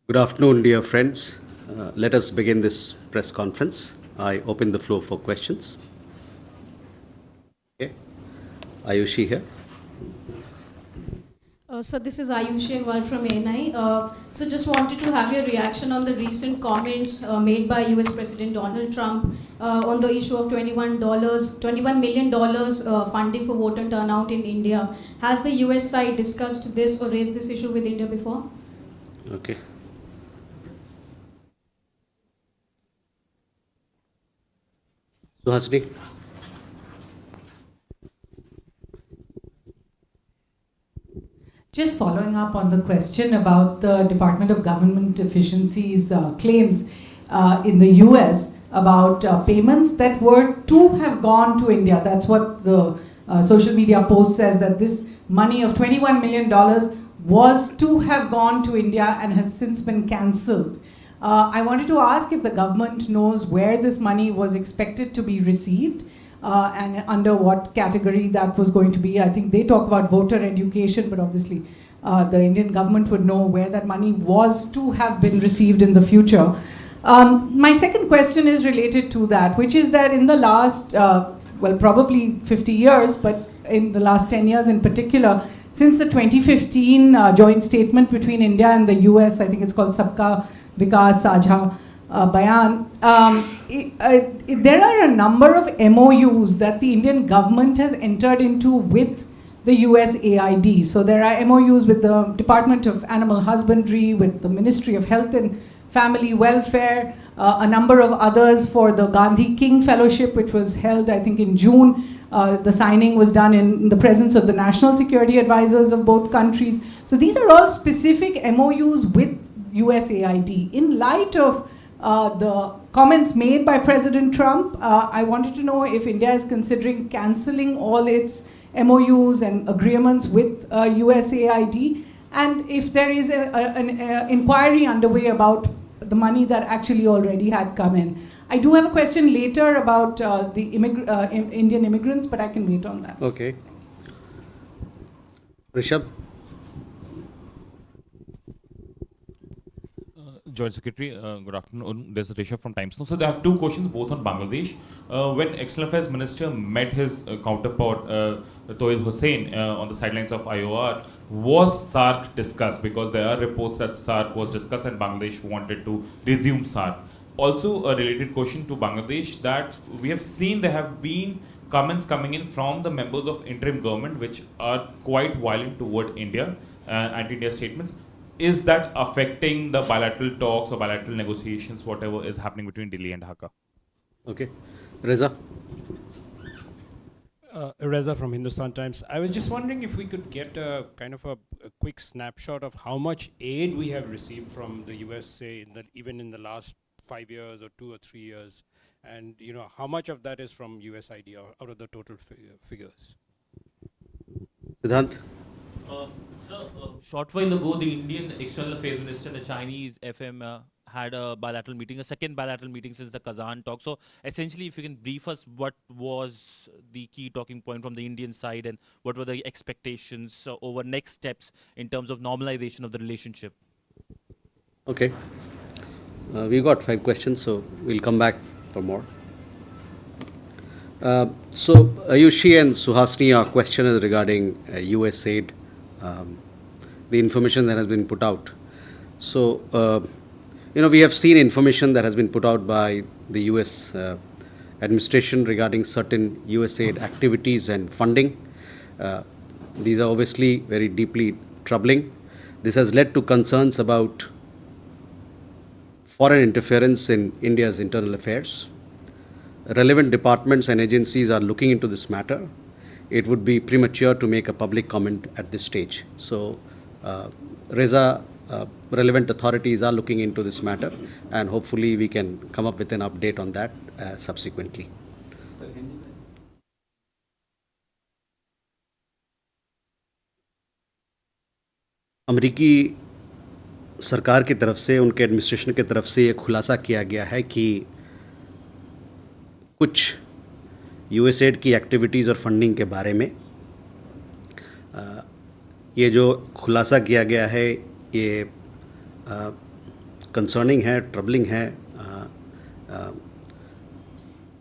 Good afternoon, dear friends. Let us begin this press conference. I open the floor for questions. Okay. Ayushi here. So this is Ayushi Agarwal from ANI. So just wanted to have your reaction on the recent comments made by US President Donald Trump on the issue of $21 million funding for voter turnout in India. Has the US side discussed this or raised this issue with India before? Okay. Suhasini. Just following up on the question about the Department of Government Efficiency's claims in the US about payments that were to have gone to India. That's what the social media post says, that this money of $21 million was to have gone to India and has since been cancelled. I wanted to ask if the government knows where this money was expected to be received and under what category that was going to be. I think they talk about voter education, but obviously the Indian government would know where that money was to have been received in the future. My second question is related to that, which is that in the last, probably 50 years, but in the last 10 years in particular, since the 2015 joint statement between India and the US, I think it's called Sabka Vikas Sajha Bayan, there are a number of MOUs that the Indian government has entered into with the USAID. So there are MOUs with the Department of Animal Husbandry, with the Ministry of Health and Family Welfare, a number of others for the Gandhi King Fellowship, which was held, I think, in June. The signing was done in the presence of the national security advisors of both countries. So these are all specific MOUs with USAID. In light of the comments made by President Trump, I wanted to know if India is considering cancelling all its MOUs and agreements with USAID, and if there is an inquiry underway about the money that actually already had come in. I do have a question later about the Indian immigrants, but I can wait on that. Okay. Rishabh. Joint Secretary, good afternoon. This is Rishabh from Times Now. So there are two questions, both on Bangladesh. When External Affairs Minister met his counterpart, Tohid Hussain, on the sidelines of IOR, was SARC discussed? Because there are reports that SARC was discussed and Bangladesh wanted to resume SARC. Also, a related question to Bangladesh, that we have seen there have been comments coming in from the members of interim government which are quite violent toward India, anti-India statements. Is that affecting the bilateral talks or bilateral negotiations, whatever is happening between Delhi and Dhaka? Okay. Reza. Reza from Hindustan Times. I was just wondering if we could get a kind of a quick snapshot of how much aid we have received from the USA, even in the last 5 years or 2 or 3 years, and how much of that is from USAID out of the total figures. Siddhant. Short while ago, the Indian External Affairs Minister and the Chinese FM had a bilateral meeting, a second bilateral meeting since the Kazan talk. So essentially, if you can brief us, what was the key talking point from the Indian side and what were the expectations over next steps in terms of normalization of the relationship? Okay. We got 5 questions, so we'll come back for more. So Ayushi and Suhasini, our question is regarding USAID, the information that has been put out. So, we have seen information that has been put out by the US administration regarding certain USAID activities and funding. These are obviously very deeply troubling. This has led to concerns about foreign interference in India's internal affairs. Relevant departments and agencies are looking into this matter. It would be premature to make a public comment at this stage. So, Reza, relevant authorities are looking into this matter, and hopefully we can come up with an update on that subsequently. अमेरिकी सरकार की तरफ से, उनके administration की तरफ से ये खुलासा किया गया है कि कुछ यूएसएड की एक्टिविटीज़ और फंडिंग के बारे में ये जो खुलासा किया गया है, ये कंसर्निंग है, ट्रबलिंग है,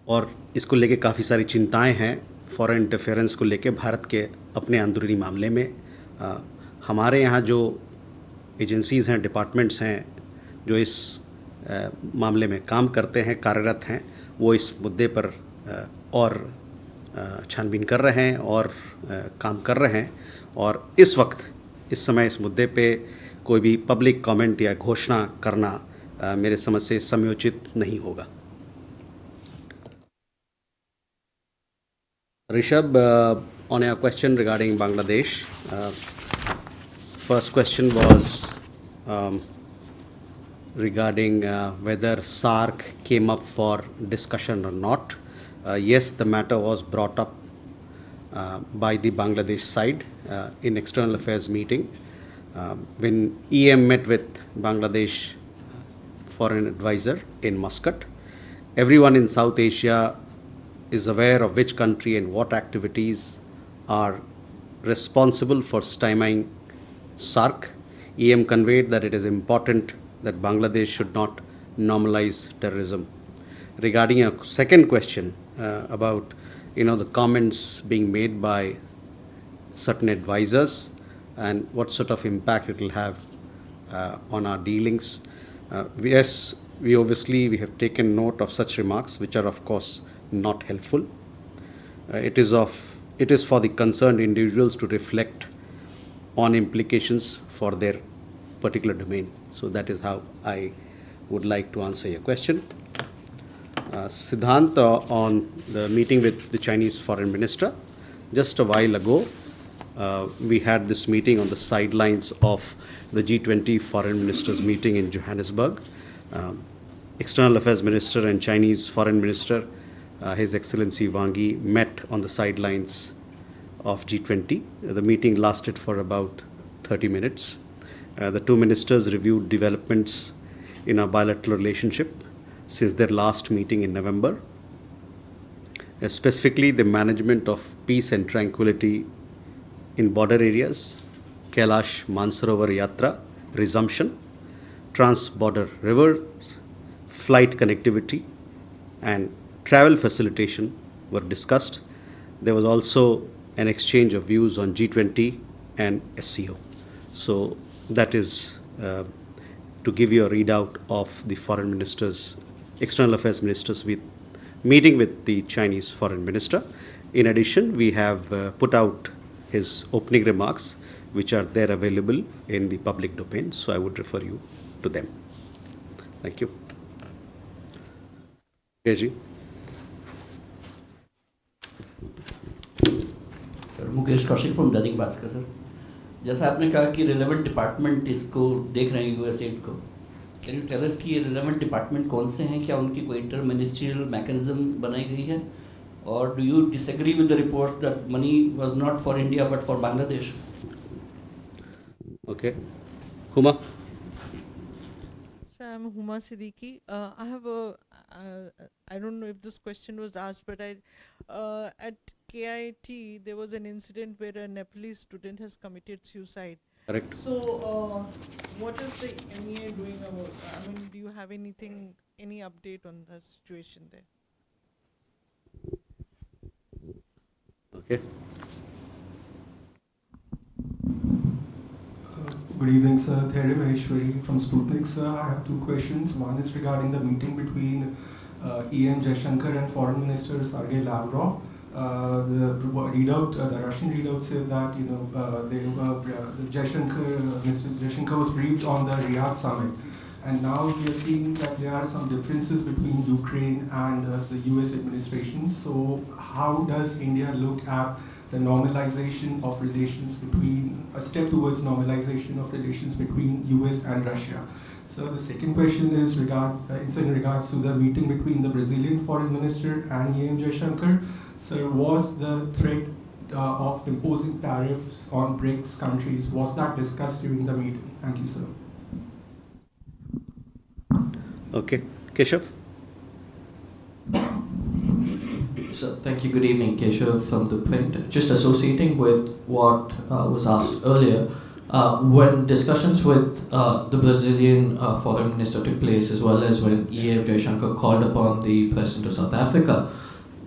और इसको लेके काफ़ी सारी चिंताएं हैं फॉरेन इंटरफेरेंस को लेके भारत के अपने अंदरूनी मामले में। हमारे यहाँ जो एजेंसीज़ हैं, डिपार्टमेंट्स हैं जो इस मामले में काम करते हैं, कार्यरत हैं, वो इस मुद्दे पर और छानबीन कर रहे हैं और काम कर रहे हैं, और इस वक्त इस समय इस मुद्दे पे कोई भी पब्लिक कमेंट या घोषणा करना मेरे समझ से समयोचित नहीं होगा। Rishabh, on your question regarding Bangladesh, first question was regarding whether SARC came up for discussion or not. Yes, the matter was brought up by the Bangladesh side in external affairs meeting. When EM met with Bangladesh foreign advisor in Muscat, everyone in South Asia is aware of which country and what activities are responsible for stymieing SARC. EM conveyed that it is important that Bangladesh should not normalize terrorism. Regarding a second question about the comments being made by certain advisors and what sort of impact it will have on our dealings, yes, we have taken note of such remarks, which are of course not helpful. It is for the concerned individuals to reflect on implications for their particular domain. So that is how I would like to answer your question. Siddhant, on the meeting with the Chinese foreign minister, just a while ago, we had this meeting on the sidelines of the G20 foreign ministers meeting in Johannesburg. External Affairs Minister and Chinese foreign minister, His Excellency Wang Yi, met on the sidelines of G20. The meeting lasted for about 30 minutes. The two ministers reviewed developments in our bilateral relationship since their last meeting in November. Specifically, the management of peace and tranquility in border areas, Kailash Mansarovar Yatra resumption, trans-border rivers, flight connectivity, and travel facilitation were discussed. There was also an exchange of views on G20 and SCO. So that is to give you a readout of the foreign ministers, external affairs ministers meeting with the Chinese foreign minister. In addition, we have put out his opening remarks, which are there available in the public domain. So I would refer you to them. Thank you. Keji. Sir Mukesh Kaushik from Dainik Bhaskar. Sir, जैसा आपने कहा कि relevant department इसको देख रहे हैं US add को, can you tell us कि ये रिलेवेंट डिपार्टमेंट कौन से हैं? क्या उनकी कोई इंटर मिनिस्ट्रियल मैकेनिज्म बनाई गई है? और do you disagree with the report that money was not for India but for Bangladesh? Okay. Huma. So I'm Huma Siddiqui. I have I don't know if this question was asked, but at KIT there was an incident where a Nepalese student has committed suicide. Correct. So what is the MEA doing about that? I mean, do you have any update on the situation there? Okay. Good evening, sir. Thierry Maheshwari from Sputnik, sir. I have two questions. One is regarding the meeting between EM Jaishankar and Foreign Minister Sergei Lavrov. The Russian readout said that Mr. Jaishankar was briefed on the Riyadh summit, and now we are seeing that there are some differences between Ukraine and the US administration. So, how does India look at the normalization of relations a step towards normalization of relations between US and Russia? So the second question is in regards to the meeting between the Brazilian foreign minister and EM Jaishankar. Sir, was the threat of imposing tariffs on BRICS countries, was that discussed during the meeting? Thank you, sir. Okay. Keshav. So, thank you. Good evening, Keshav from The Print. Just associating with what was asked earlier, When discussions with the Brazilian foreign minister took place, as well as when E.M. Jaishankar called upon the president of South Africa,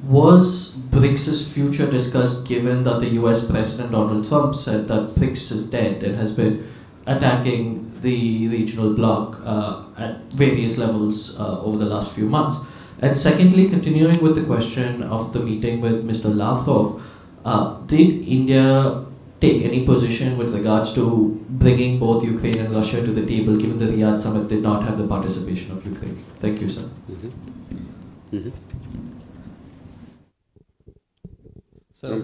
was BRICS' future discussed, given that the US President Donald Trump said that BRICS is dead and has been attacking the regional bloc at various levels over the last few months? And secondly, continuing with the question of the meeting with Mr. Lavrov, did India take any position with regards to bringing both Ukraine and Russia to the table, given the Riyadh summit did not have the participation of Ukraine? Thank you, sir. Sir मैं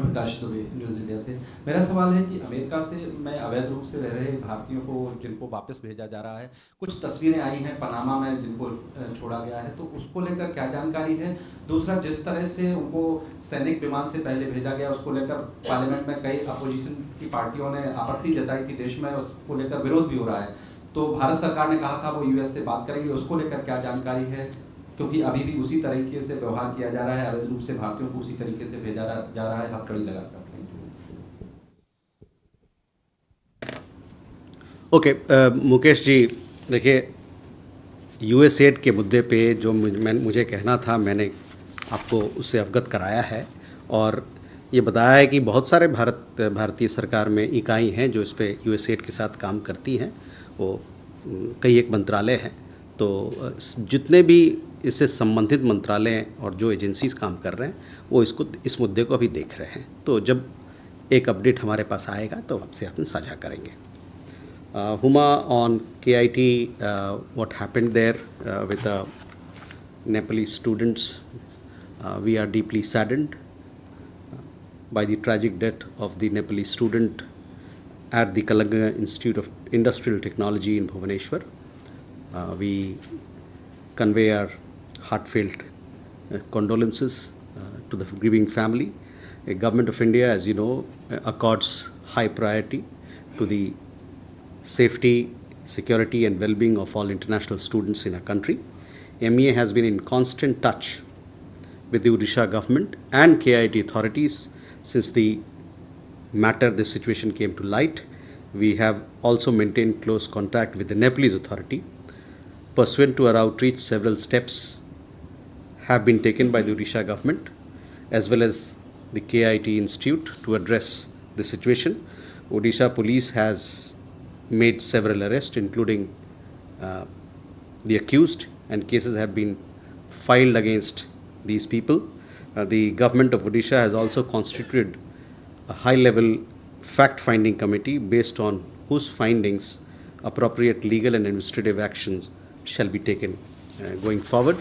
प्रकाश Dubey news India से। मेरा सवाल है कि America से मैं अवैध रूप से रह रहे भारतीयों को जिनको वापस भेजा जा रहा है, कुछ तस्वीरें आई हैं पनामा में जिनको छोड़ा गया है, तो उसको लेकर क्या जानकारी है? दूसरा, जिस तरह से उनको सैनिक विमान से पहले भेजा गया, उसको लेकर पार्लियामेंट में कई अपोजिशन की पार्टियों ने आपत्ति जताई थी, देश में उसको लेकर विरोध भी हो रहा है। तो भारत सरकार ने कहा था वो यूएस से बात करेंगे, उसको लेकर क्या जानकारी है? क्योंकि अभी भी उसी तरीके से व्यवहार किया जा रहा है, अवैध रूप से भारतीयों को उसी तरीके से भेजा जा रहा है, हथकड़ी लगाकर। ओके, मुकेश जी, देखिए, यूएसएड के मुद्दे पे जो मुझे कहना था, मैंने आपको उससे अवगत कराया है और ये बताया है कि बहुत सारे भारतीय सरकार में इकाई हैं जो इस पे यूएसएड के साथ काम करती हैं। वो कई एक मंत्रालय हैं, तो जितने भी इससे संबंधित मंत्रालय और जो एजेंसीज काम कर रहे हैं वो इस मुद्दे को अभी देख रहे हैं। तो जब एक अपडेट हमारे पास आएगा तो आपसे अपन साझा करेंगे। Huma, on KIT, what happened there with the Nepalese students, we are deeply saddened by the tragic death of the Nepalese student at the Kalanga Institute of Industrial Technology in Bhubaneswar. We convey our heartfelt condolences to the grieving family. The Government of India, as you know, accords high priority to the safety, security and well-being of all international students in our country. MEA has been in constant touch with the Odisha government and KIT authorities since the situation came to light. We have also maintained close contact with the Nepalese authority. Pursuant to our outreach, several steps have been taken by the Odisha government as well as the KIT Institute to address the situation. Odisha police has made several arrests, including the accused, and cases have been filed against these people. The government of Odisha has also constituted a high-level fact-finding committee based on whose findings appropriate legal and administrative actions shall be taken going forward.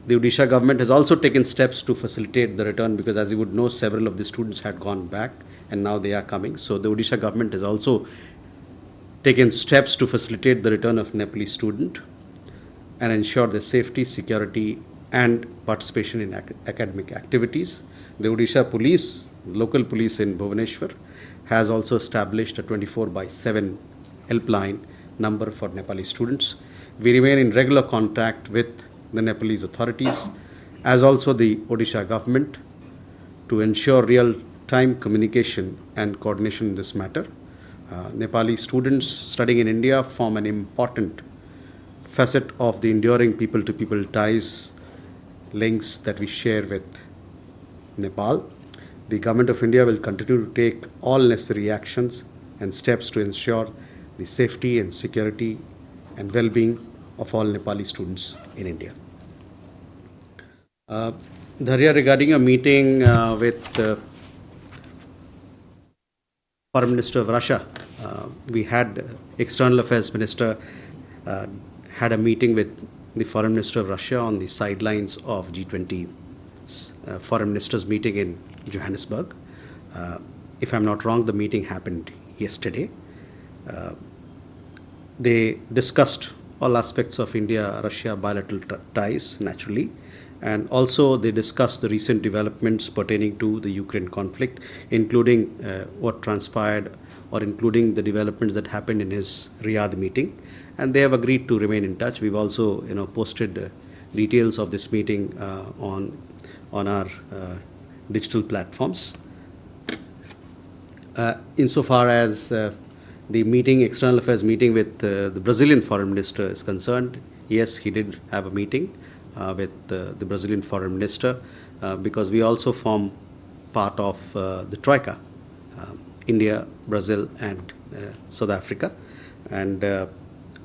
The Odisha government has also taken steps to facilitate the return, because as you would know, several of the students had gone back and now they are coming. So the Odisha government has also taken steps to facilitate the return of Nepalese student and ensure their safety, security and participation in academic activities. The Odisha police, local police in Bhubaneswar, has also established a 24/7 helpline number for Nepalese students. We remain in regular contact with the Nepalese authorities as also the Odisha government to ensure real-time communication and coordination in this matter. Nepali students studying in India form an important facet of the enduring people-to-people ties, links that we share with Nepal. The Government of India will continue to take all necessary actions and steps to ensure the safety and security and well-being of all Nepali students in India. Dharya, regarding a meeting with Foreign Minister of Russia, we had External Affairs Minister had a meeting with the Foreign Minister of Russia on the sidelines of G20 Foreign Ministers meeting in Johannesburg. If I'm not wrong, the meeting happened yesterday. They discussed all aspects of India-Russia bilateral ties, naturally, and also they discussed the recent developments pertaining to the Ukraine conflict, including what transpired or including the developments that happened in his Riyadh meeting, and they have agreed to remain in touch. We've also posted details of this meeting on our digital platforms. insofar as the meeting, external affairs meeting with the Brazilian foreign minister is concerned, yes, he did have a meeting with the Brazilian foreign minister because we also form part of the Troika, India, Brazil, and South Africa. And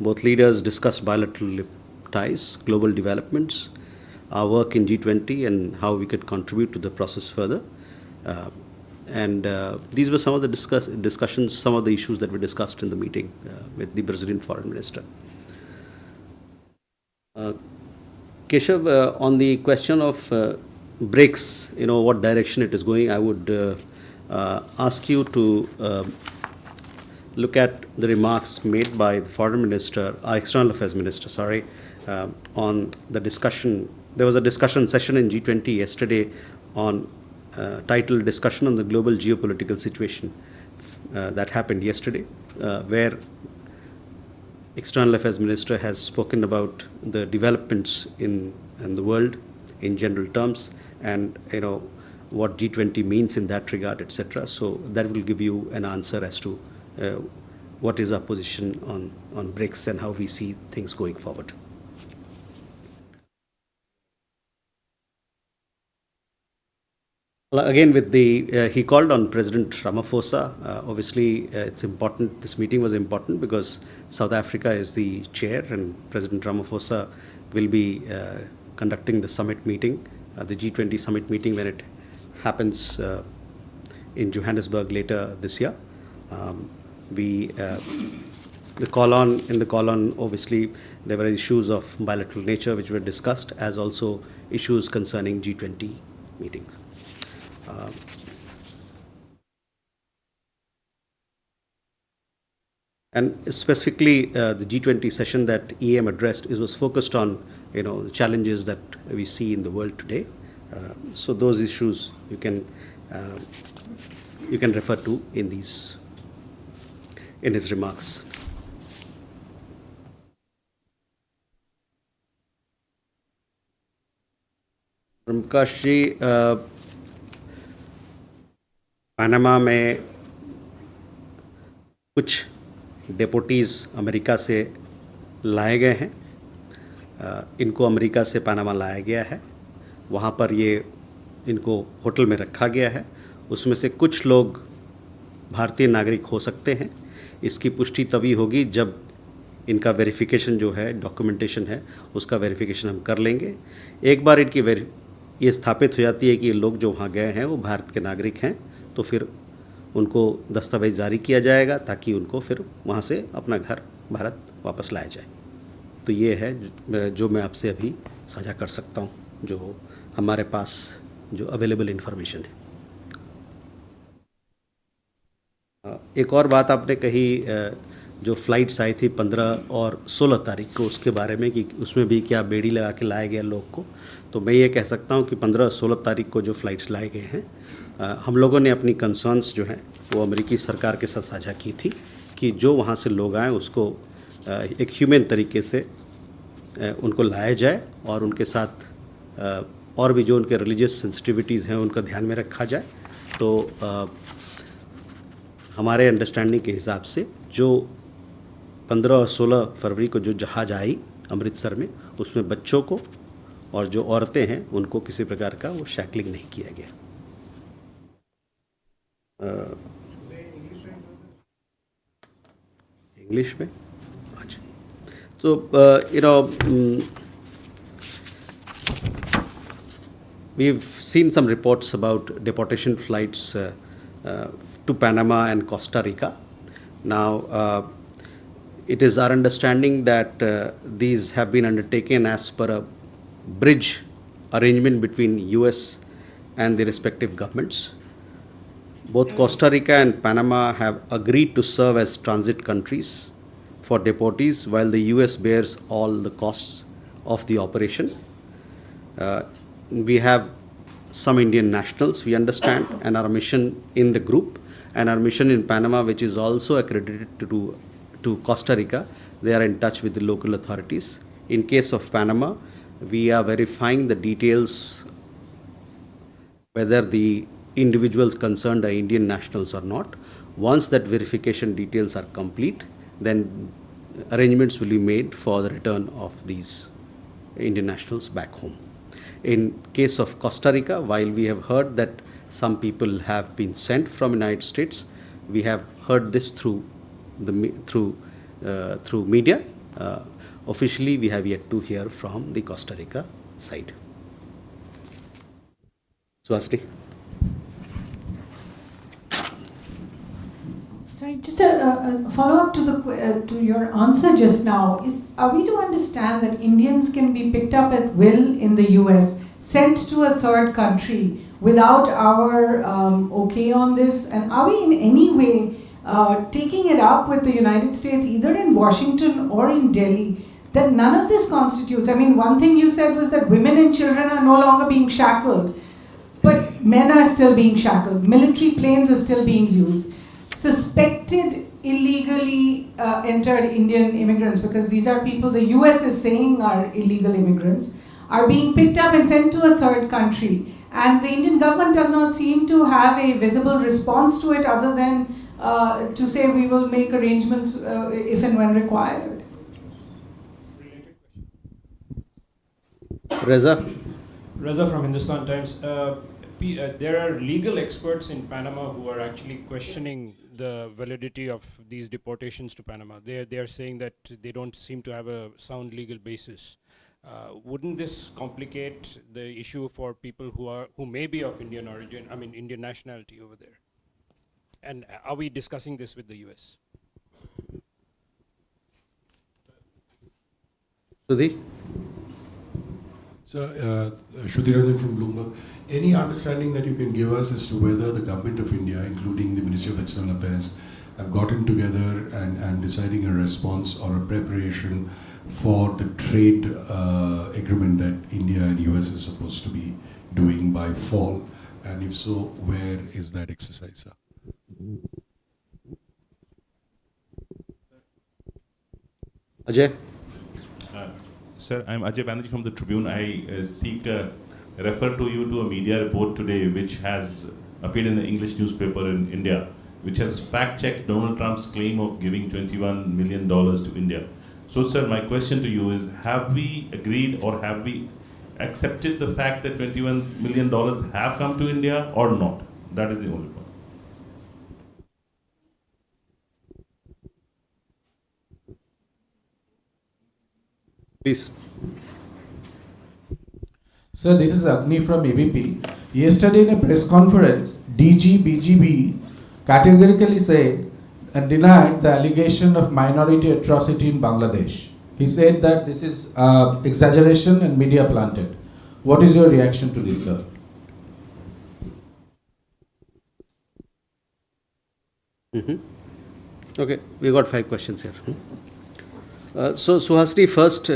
both leaders discussed bilateral ties, global developments, our work in G20, and how we could contribute to the process further. And these were some of the discussions, some of the issues that were discussed in the meeting with the Brazilian foreign minister. Keshav, on the question of BRICS, what direction it is going, I would ask you to look at the remarks made by the foreign minister, our external affairs minister, sorry, on the discussion. There was a discussion session in G20 yesterday on titled Discussion on the Global Geopolitical Situation that happened yesterday, where External Affairs Minister has spoken about the developments in the world in general terms, and what G20 means in that regard, etc. So that will give you an answer as to what is our position on BRICS and how we see things going forward. Again, with he called on President Ramaphosa. Obviously, it's important. This meeting was important because South Africa is the chair, and President Ramaphosa will be conducting the summit meeting, the G20 summit meeting, when it happens in Johannesburg later this year. In the call on, obviously, there were issues of bilateral nature which were discussed, as also issues concerning G20 meetings. And specifically, the G20 session that EM addressed was focused on the challenges that we see in the world today. So those issues you can refer to in his remarks. Prakash ji, Panama में कुछ डेपोटीज़ America से लाए गए हैं. इनको America से Panama लाया गया है. वहाँ पर इनको होटल में रखा गया है. उसमें से कुछ लोग भारतीय नागरिक हो सकते हैं. इसकी पुष्टि तभी होगी जब इनका वेरिफिकेशन जो है, डॉक्यूमेंटेशन है, उसका वेरिफिकेशन हम कर लेंगे. एक बार ये स्थापित हो जाती है कि ये लोग जो वहाँ गए हैं वो भारत के नागरिक हैं, तो फिर उनको दस्तावेज जारी किया जाएगा ताकि उनको फिर वहाँ से अपना घर भारत वापस लाया जाए. तो ये है जो मैं आपसे अभी साझा कर सकता हूँ, जो हमारे पास जो अवेलेबल इन्फॉर्मेशन है. एक और बात आपने कही, जो फ़्लाइट्स आई थी 15 और 16 तारीख को, उसके बारे में कि उसमें भी क्या बेड़ी लगा के लाया गया लोग को. तो मैं ये कह सकता हूँ कि 15 और 16 तारीख को जो फ़्लाइट्स लाए गए हैं, हम लोगों ने अपनी कंसर्न्स जो हैं वो अमेरिकी सरकार के साथ साझा की थी कि जो वहाँ से लोग आए उसको एक ह्यूमन तरीके से उनको लाया जाए और उनके साथ और भी जो उनके रिलीजियस सेंसिटिविटीज़ हैं उनका ध्यान में रखा जाए. तो हमारे अंडरस्टैंडिंग के हिसाब से जो 15 और 16 फरवरी को जो जहाज़ आई अमृतसर में, उसमें बच्चों को और जो औरतें हैं उनको किसी प्रकार का वो शैकलिंग नहीं किया गया. इंग्लिश में अच्छा. तो we've seen some reports about deportation flights to Panama and Costa Rica. Now, it is our understanding that these have been undertaken as per a bridge arrangement between US and the respective governments. Both Costa Rica and Panama have agreed to serve as transit countries for deportees, while the US bears all the costs of the operation. We have some Indian nationals, we understand, and our mission in the group, and our mission in Panama, which is also accredited to Costa Rica. They are in touch with the local authorities. In case of Panama, we are verifying the details, whether the individuals concerned are Indian nationals or not. Once that verification details are complete, then arrangements will be made for the return of these Indian nationals back home. In case of Costa Rica, while we have heard that some people have been sent from United States, we have heard this through through media. Officially, we have yet to hear from the Costa Rica side. Swasti. Sorry, just a follow-up to to your answer just now. Are we to understand that Indians can be picked up at will in the US, sent to a third country without our okay on this? And are we in any way taking it up with the United States, either in Washington or in Delhi, that none of this constitutes? I mean, one thing you said was that women and children are no longer being shackled, but men are still being shackled. Military planes are still being used. Suspected illegally entered Indian immigrants, because these are people the US is saying are illegal immigrants, are being picked up and sent to a third country. And the Indian government does not seem to have a visible response to it other than to say we will make arrangements if and when required. Reza. Reza from Hindustan Times. There are legal experts in Panama who are actually questioning the validity of these deportations to Panama. They are saying that they don't seem to have a sound legal basis. Wouldn't this complicate the issue for people who may be of Indian origin, I mean Indian nationality over there? And are we discussing this with the US? Sudhi? So, Shruti from Bloomberg. Any understanding that you can give us as to whether the government of India, including the Ministry of External Affairs, have gotten together and deciding a response or a preparation for the trade agreement that India and US is supposed to be doing by fall? And if so, where is that exercise, sir? Ajay? Sir, I'm Ajay Banerjee from the Tribune. I refer to you to a media report today which has appeared in the English newspaper in India, which has fact-checked Donald Trump's claim of giving $21 million to India. So, sir, my question to you is, have we agreed or have we accepted the fact that $21 million have come to India or not? That is the only point. Please. Sir, this is Agni from ABP. Yesterday in a press conference, DG BGB categorically said and denied the allegation of minority atrocity in Bangladesh. He said that this is exaggeration and media planted. What is your reaction to this, sir? Okay, we got 5 questions here. So, Suhasini, first,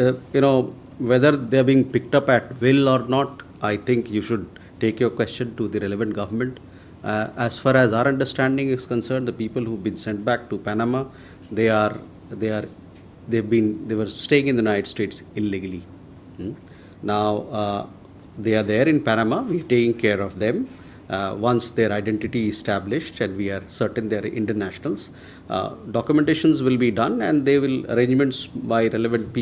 whether they're being picked up at will or not, I think you should take your question to the relevant government. As far as our understanding is concerned, the people who've been sent back to Panama, they were staying in the United States illegally. Now, they are there in Panama. We're taking care of them. Once their identity is established and we are certain they are Indian nationals, documentations will be done and arrangements by relevant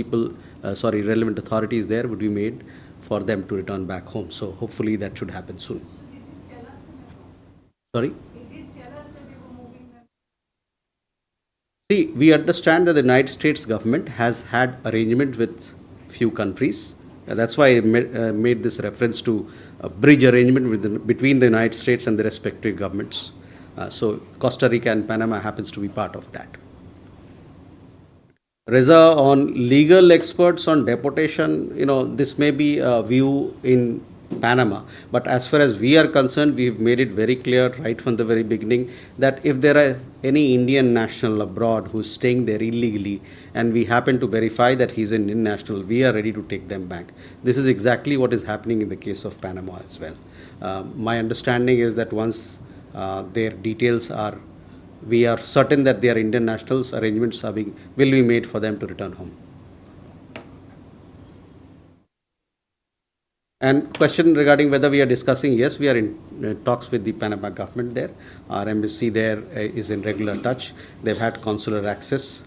relevant authorities there would be made for them to return back home. So hopefully that should happen soon. So did it tell us in advance? Sorry? It did tell us that they were moving them. See, we understand that the United States government has had arrangement with few countries. That's why I made this reference to a bridge arrangement between the United States and the respective governments. So Costa Rica and Panama happens to be part of that. Reza, on legal experts on deportation, this may be a view in Panama, but as far as we are concerned, we've made it very clear right from the very beginning that if there are any Indian national abroad who's staying there illegally and we happen to verify that he's an Indian national, we are ready to take them back. This is exactly what is happening in the case of Panama as well. My understanding is that once their details we are certain that they are Indian nationals, arrangements will be made for them to return home. And question regarding whether we are discussing, yes, we are in talks with the Panama government there. Our embassy there is in regular touch. They've had consular access.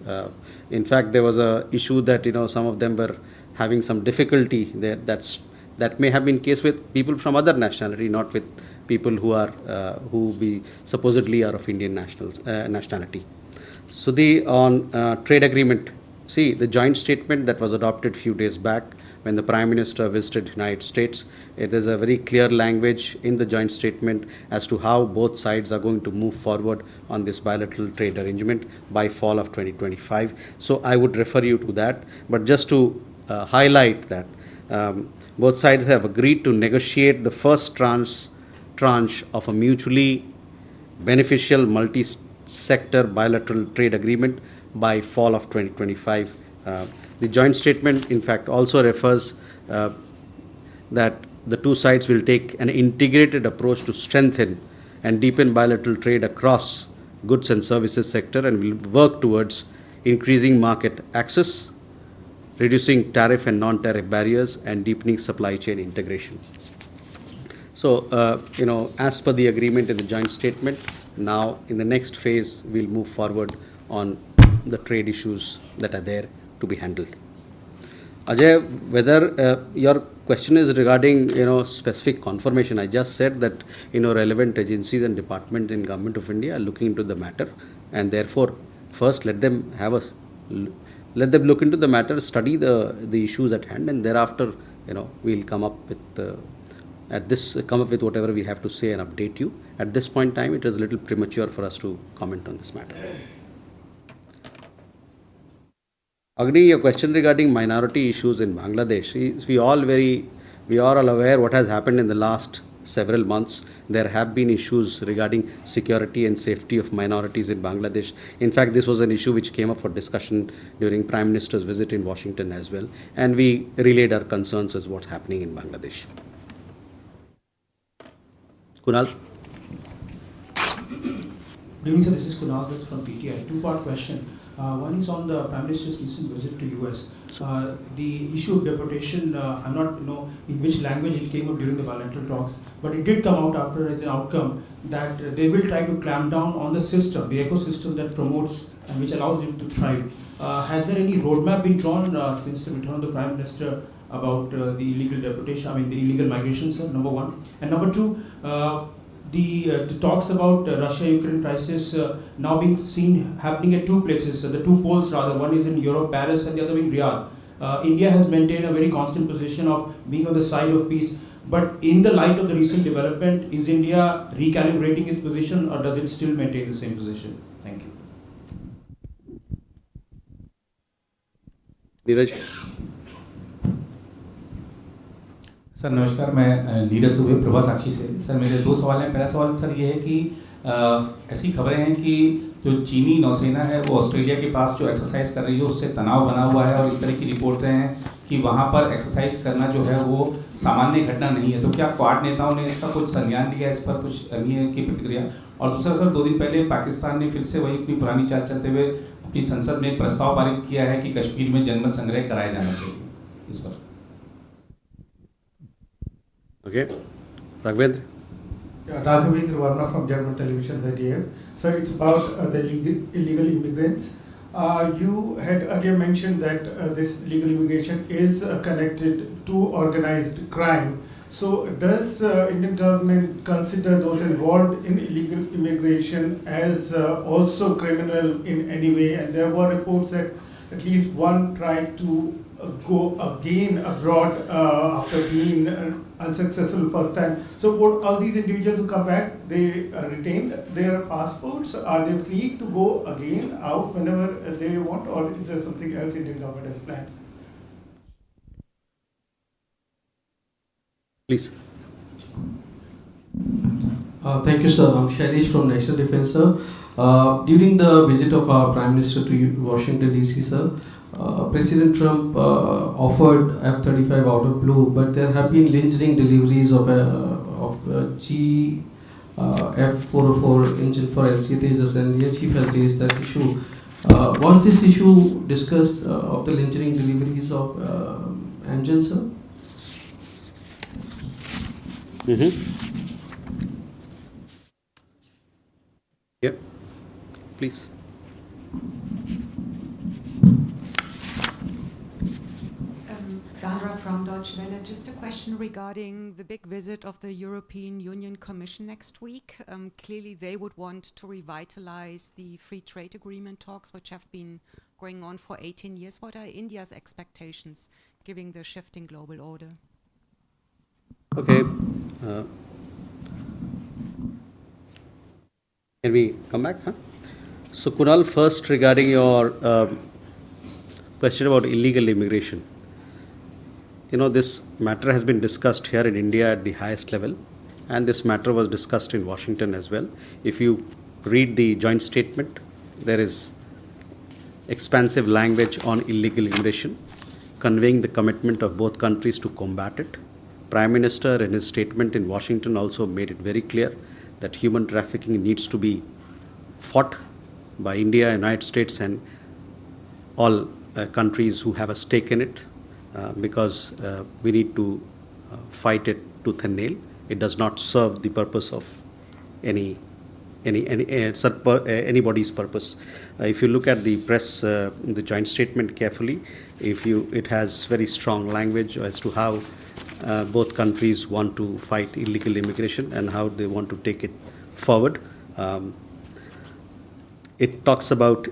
In fact, there was a issue that, some of them were having some difficulty there. That may have been case with people from other nationality, not with people who supposedly are of Indian nationality. So on trade agreement, see the joint statement that was adopted few days back when the Prime Minister visited United States, it is a very clear language in the joint statement as to how both sides are going to move forward on this bilateral trade arrangement by fall of 2025. So I would refer you to that. But just to highlight that both sides have agreed to negotiate the first tranche of a mutually beneficial multi-sector bilateral trade agreement by fall of 2025. The joint statement, in fact, also refers that the two sides will take an integrated approach to strengthen and deepen bilateral trade across goods and services sector, and will work towards increasing market access, reducing tariff and non-tariff barriers, and deepening supply chain integration. So, as per the agreement in the joint statement, now in the next phase, we'll move forward on the trade issues that are there to be handled. Ajay, whether your question is regarding, specific confirmation, I just said that, relevant agencies and departments in Government of India are looking into the matter, and therefore, first let them look into the matter, study the issues at hand, and thereafter, we'll come up with whatever we have to say and update you. At this point in time, it is a little premature for us to comment on this matter. Agni, your question regarding minority issues in Bangladesh, we are all aware what has happened in the last several months. There have been issues regarding security and safety of minorities in Bangladesh. In fact, this was an issue which came up for discussion during Prime Minister's visit in Washington as well, and we relayed our concerns as what's happening in Bangladesh. Kunal? Good evening, sir. This is Kunal from PTI. Two-part question. One is on the Prime Minister's recent visit to US. The issue of deportation, I'm not in which language it came up during the bilateral talks, but it did come out after as an outcome that they will try to clamp down on the system, the ecosystem that promotes and which allows it to thrive. Has there any roadmap been drawn since the return of the Prime Minister about the illegal deportation, the illegal migration, sir, number one? And number two, the talks about Russia-Ukraine crisis now being seen happening at two places, the two poles rather. One is in Europe, Paris, and the other in Riyadh. India has maintained a very constant position of being on the side of peace. But in the light of the recent development, is India recalibrating its position, or does it still maintain the same position? Thank you. Neeraj? Sir नमस्कार, मैं नीरज सुबे प्रभा साक्षी से। Sir मेरे दो सवाल हैं। पहला सवाल sir ये है कि ऐसी खबरें हैं कि जो चीनी नौसेना है वो ऑस्ट्रेलिया के पास जो एक्सरसाइज कर रही है उससे तनाव बना हुआ है, और इस तरह की रिपोर्टें हैं कि वहाँ पर एक्सरसाइज करना जो है वो सामान्य घटना नहीं है। तो क्या क्वाड नेताओं ने इसका कुछ संज्ञान लिया, इस पर कुछ करनी है की प्रतिक्रिया? और दूसरा सर, 2 दिन पहले पाकिस्तान ने फिर से वही अपनी पुरानी चाल चलते हुए अपनी संसद में एक प्रस्ताव पारित किया है कि कश्मीर में जनमत संग्रह कराया जाना चाहिए, इस पर। Okay, Raghavendra. Yeah, Raghavendra Varma from German Television ZDF. So it's about the illegal immigrants. You had earlier mentioned that this illegal immigration is connected to organized crime. So does Indian government consider those involved in illegal immigration as also criminal in any way? And there were reports that at least one tried to go again abroad after being unsuccessful first time. So what, all these individuals who come back, they retain their passports? Are they free to go again out whenever they want, or is there something else Indian government has planned? Please. Thank you, sir. I'm Shailesh from National Defense, sir. During the visit of our Prime Minister to Washington, D.C., sir, President Trump offered F-35 out of blue, but there have been lingering deliveries of F-404 engine for LCA Tejas, and the chief has raised that issue. Was this issue discussed of the lingering deliveries of engines, sir? Yeah, please. Sandra from Deutsche Welle. Just a question regarding the big visit of the European Union Commission next week. Clearly, they would want to revitalize the free trade agreement talks, which have been going on for 18 years. What are India's expectations, given the shifting global order? Okay. Can we come back? Huh? So, Kunal, first regarding your question about illegal immigration. You know, this matter has been discussed here in India at the highest level, and this matter was discussed in Washington as well. If you read the joint statement, there is expansive language on illegal immigration, conveying the commitment of both countries to combat it. Prime Minister in his statement in Washington also made it very clear that human trafficking needs to be fought by India, United States, and all countries who have a stake in it. Because we need to fight it tooth and nail. It does not serve the purpose of anybody's purpose. If you look at the press, the joint statement carefully, it has very strong language as to how both countries want to fight illegal immigration and how they want to take it forward. It talks about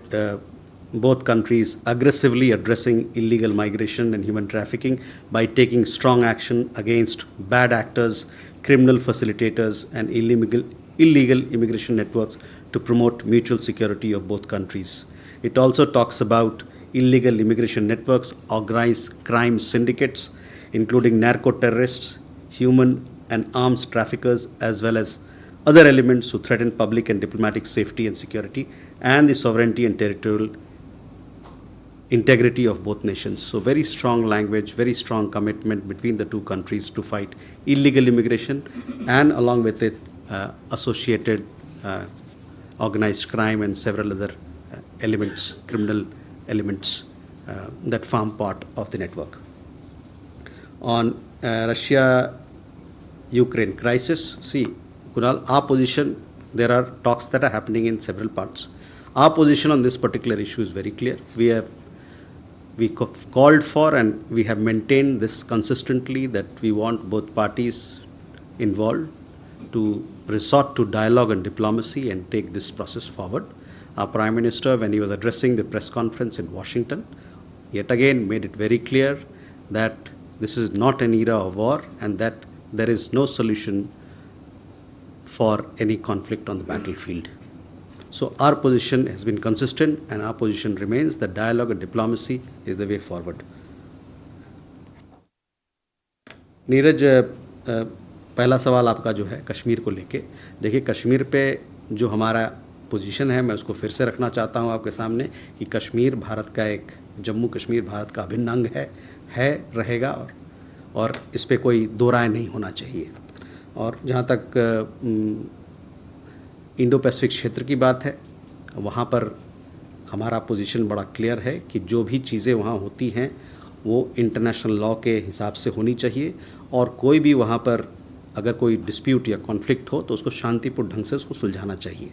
both countries aggressively addressing illegal migration and human trafficking by taking strong action against bad actors, criminal facilitators, and illegal immigration networks to promote mutual security of both countries. It also talks about illegal immigration networks, organized crime syndicates, including narco-terrorists, human and arms traffickers, as well as other elements who threaten public and diplomatic safety and security, and the sovereignty and territorial integrity of both nations. So very strong language, very strong commitment between the two countries to fight illegal immigration, and along with it associated organized crime and several other elements, criminal elements that form part of the network. On Russia-Ukraine crisis, see, Kunal, our position, there are talks that are happening in several parts. Our position on this particular issue is very clear. We called for and we have maintained this consistently, that we want both parties involved to resort to dialogue and diplomacy and take this process forward. Our Prime Minister, when he was addressing the press conference in Washington, yet again made it very clear that this is not an era of war and that there is no solution for any conflict on the battlefield. So our position has been consistent and our position remains that dialogue and diplomacy is the way forward. Neeraj, पहला सवाल आपका जो है कश्मीर को लेके, देखिए कश्मीर पे जो हमारा पोजीशन है मैं उसको फिर से रखना चाहता हूँ आपके सामने कि कश्मीर भारत का एक, जम्मू कश्मीर भारत का अभिन्न अंग है रहेगा और इस पे कोई दो राय नहीं होना चाहिए। और जहाँ तक इंडो पैसिफिक क्षेत्र की बात है, वहाँ पर हमारा पोजीशन बड़ा क्लियर है कि जो भी चीज़ें वहाँ होती हैं वो इंटरनेशनल लॉ के हिसाब से होनी चाहिए, और कोई भी वहाँ पर अगर कोई डिस्प्यूट या कॉन्फ्लिक्ट हो तो उसको शांतिपूर्ण ढंग से उसको सुलझाना चाहिए।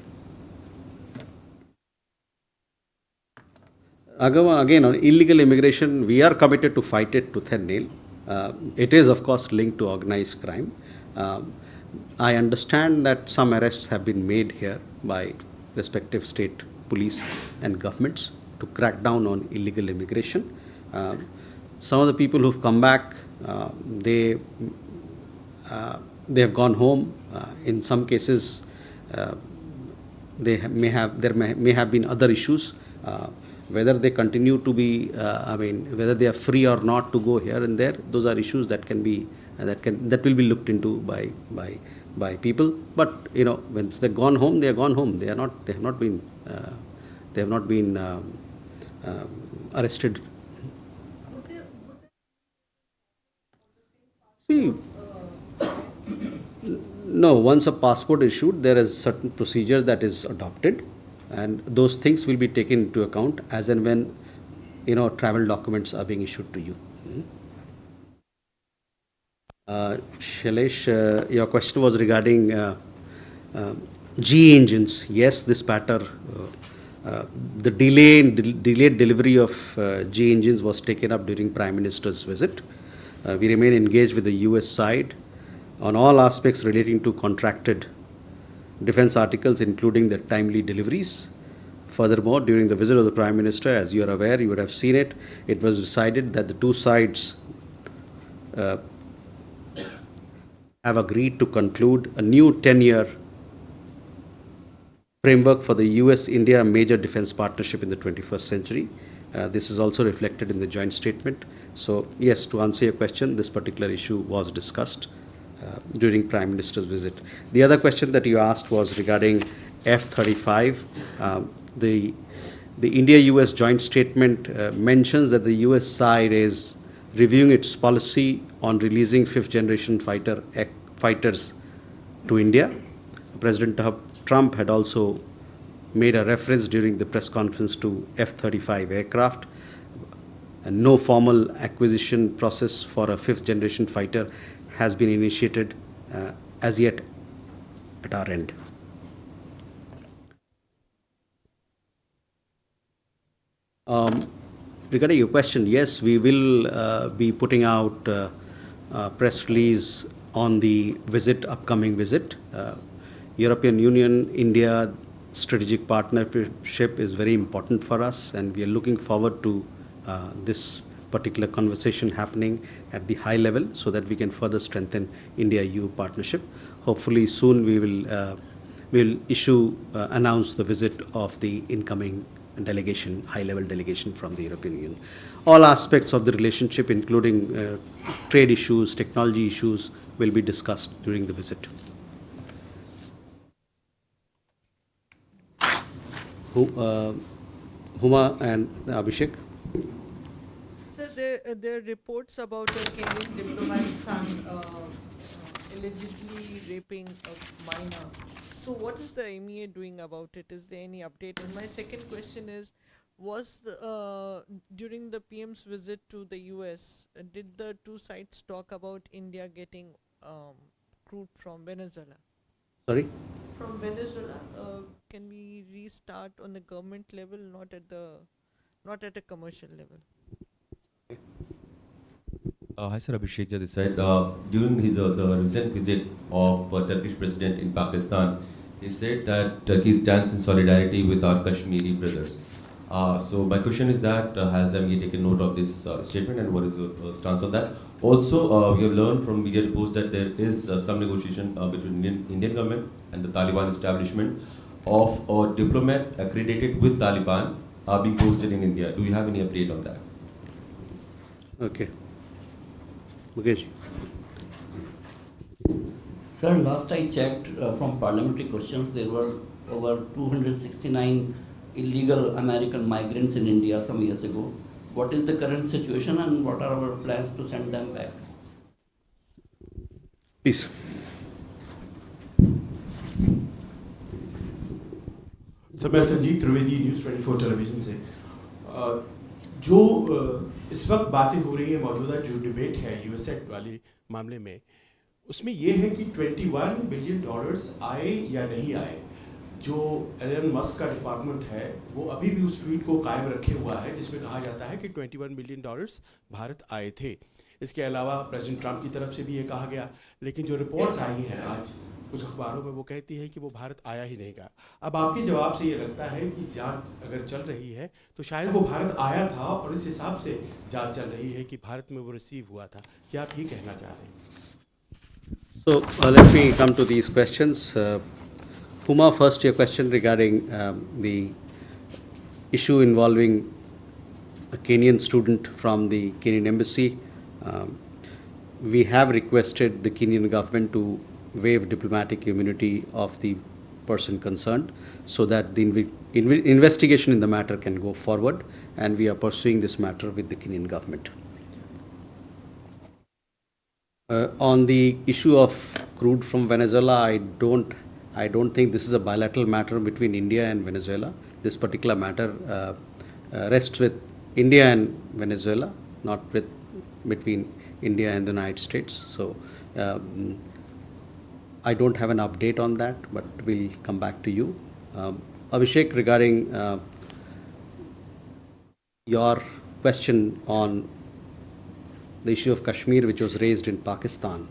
Again, on illegal immigration, we are committed to fight it tooth and nail. It is, of course, linked to organized crime. I understand that some arrests have been made here by respective state police and governments to crack down on illegal immigration. Some of the people who've come back, they have gone home. In some cases, there may have been other issues. Whether they continue to be, whether they are free or not to go here and there, those are issues that can be that will be looked into by people. But you know, when they've gone home, they are gone home. They have not been arrested. See, no. Once a passport issued, there is certain procedure that is adopted, and those things will be taken into account as and when, you know, travel documents are being issued to you. Shailesh, your question was regarding G engines. Yes, this matter, the delayed delivery of G engines was taken up during Prime Minister's visit. We remain engaged with the US side on all aspects relating to contracted defense articles, including the timely deliveries. Furthermore, during the visit of the Prime Minister, as you are aware, you would have seen it, it was decided that the two sides have agreed to conclude a new 10-year framework for the US-India major defense partnership in the 21st century. This is also reflected in the joint statement. So, yes, to answer your question, this particular issue was discussed during Prime Minister's visit. The other question that you asked was regarding F-35. The India-US joint statement mentions that the US side is reviewing its policy on releasing fifth-generation fighters to India. President Trump had also made a reference during the press conference to F-35 aircraft. And no formal acquisition process for a fifth-generation fighter has been initiated as yet at our end. Regarding your question, yes, we will be putting out a press release on the upcoming visit. European Union, India strategic partnership is very important for us, and we are looking forward to this particular conversation happening at the high level so that we can further strengthen India-EU partnership. Hopefully soon we will announce the visit of the incoming delegation, high-level delegation from the European Union. All aspects of the relationship, including trade issues, technology issues, will be discussed during the visit. Huma and Abhishek. So there are reports about a Kenyan diplomat's son allegedly raping a minor. So what is the MEA doing about it? Is there any update? And my second question is, during the PM's visit to the US, did the two sides talk about India getting crude from Venezuela? Sorry? From Venezuela, can we restart on the government level, not at a commercial level? Hi, sir. Abhishek Ji this side. During the recent visit of Turkish president in Pakistan, he said that Turkey stands in solidarity with our Kashmiri brothers. So my question is that has MEA taken note of this statement, and what is your stance on that? Also, we have learned from media reports that there is some negotiation between Indian government and the Taliban establishment of a diplomat accredited with Taliban being posted in India. Do you have any update on that? Okay. Mukesh. Sir, last I checked from parliamentary questions, there were over 269 illegal American migrants in India some years ago. What is the current situation and what are our plans to send them back? Please. Sir मैं Sanjeev Trivedi news 24 television से जो इस वक्त बातें हो रही हैं मौजूदा जो डिबेट है यूएसएड वाले मामले में उसमें ये है कि $21 बिलियन आए या नहीं आए जो एलन मस्क का डिपार्टमेंट है वो अभी भी उस ट्वीट को कायम रखे हुआ है जिसमें कहा जाता है कि $21 बिलियन भारत आए थे। इसके अलावा प्रेसिडेंट ट्रंप की तरफ से भी ये कहा गया, लेकिन जो रिपोर्ट्स आई हैं आज कुछ अखबारों में वो कहती है कि वो भारत आया ही नहीं का। अब आपके जवाब से ये लगता है कि जांच अगर चल रही है तो शायद वो भारत आया था और इस हिसाब से जांच चल रही है कि भारत में वो रिसीव हुआ था। क्या आप ये कहना चाह रहे हैं? So let me come to these questions. Huma, first your question regarding the issue involving a Kenyan student from the Kenyan embassy. We have requested the Kenyan government to waive diplomatic immunity of the person concerned so that the investigation in the matter can go forward, and we are pursuing this matter with the Kenyan government. On the issue of crude from Venezuela, I don't think this is a bilateral matter between India and Venezuela. This particular matter rests with India and Venezuela, not between India and the United States. So I don't have an update on that, but we'll come back to you. Abhishek, regarding your question on the issue of Kashmir, which was raised in Pakistan,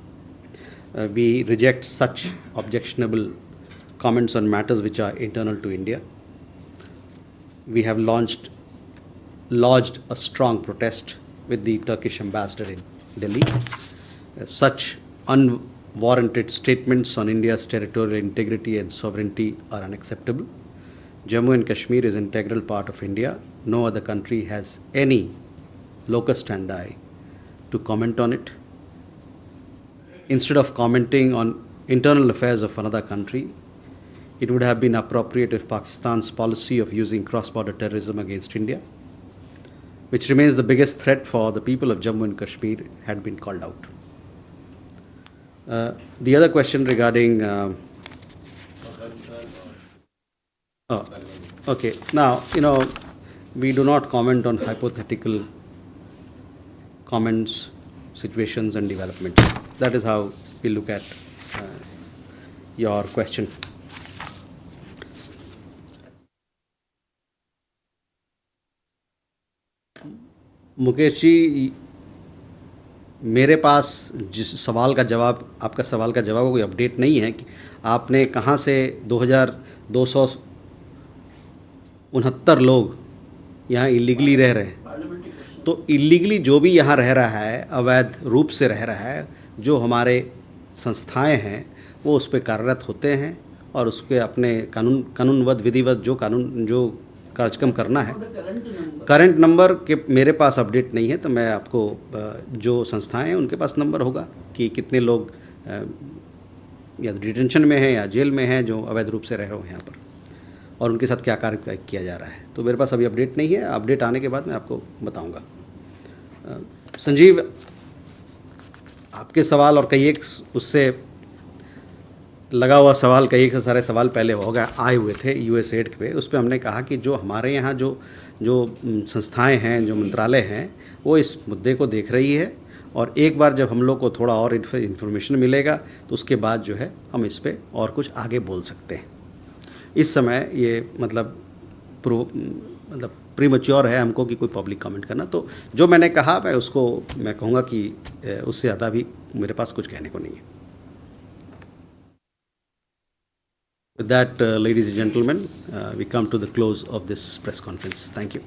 we reject such objectionable comments on matters which are internal to India. We have lodged a strong protest with the Turkish ambassador in Delhi. Such unwarranted statements on India's territorial integrity and sovereignty are unacceptable. Jammu and Kashmir is an integral part of India. No other country has any locus standi to comment on it. Instead of commenting on internal affairs of another country, it would have been appropriate if Pakistan's policy of using cross-border terrorism against India, which remains the biggest threat for the people of Jammu and Kashmir, had been called out. The other question regarding... okay. Now, we do not comment on hypothetical comments, situations and developments. That is how we look at your question. Mukesh ji, मेरे पास जिस सवाल का जवाब, आपका सवाल का जवाब कोई अपडेट नहीं है कि आपने कहाँ से 2269 लोग यहाँ इलीगली रह रहे हैं. तो इलीगली जो भी यहाँ रह रहा है, अवैध रूप से रह रहा है, जो हमारे संस्थाएं हैं वो उस पर कार्यरत होते हैं और उस पर अपने कानूनवद विधिवत जो कार्यक्रम करना है. करंट नंबर के मेरे पास अपडेट नहीं है, तो मैं आपको जो संस्थाएं हैं उनके पास नंबर होगा कि कितने लोग या डिटेंशन में हैं या जेल में हैं जो अवैध रूप से रह रहे हो यहाँ पर, और उनके साथ क्या कार्य किया जा रहा है. तो मेरे पास अभी अपडेट नहीं है. अपडेट आने के बाद मैं आपको बताऊंगा. संजीव, आपके सवाल और कई एक उससे लगा हुआ सवाल, कई एक से सारे सवाल पहले आए हुए थे यूएसएड पे. उस पर हमने कहा कि जो हमारे यहाँ जो संस्थाएं हैं, जो मंत्रालय हैं, वो इस मुद्दे को देख रही है, और एक बार जब हम लोग को थोड़ा और इन्फॉर्मेशन मिलेगा तो उसके बाद जो है हम इस पर और कुछ आगे बोल सकते हैं. इस समय ये मतलब प्रीमैच्योर है हमको कि कोई पब्लिक कमेंट करना. तो जो मैंने कहा मैं कहूँगा कि उससे ज़्यादा भी मेरे पास कुछ कहने को नहीं है. With that, ladies and gentlemen, we come to the close of this press conference. Thank you.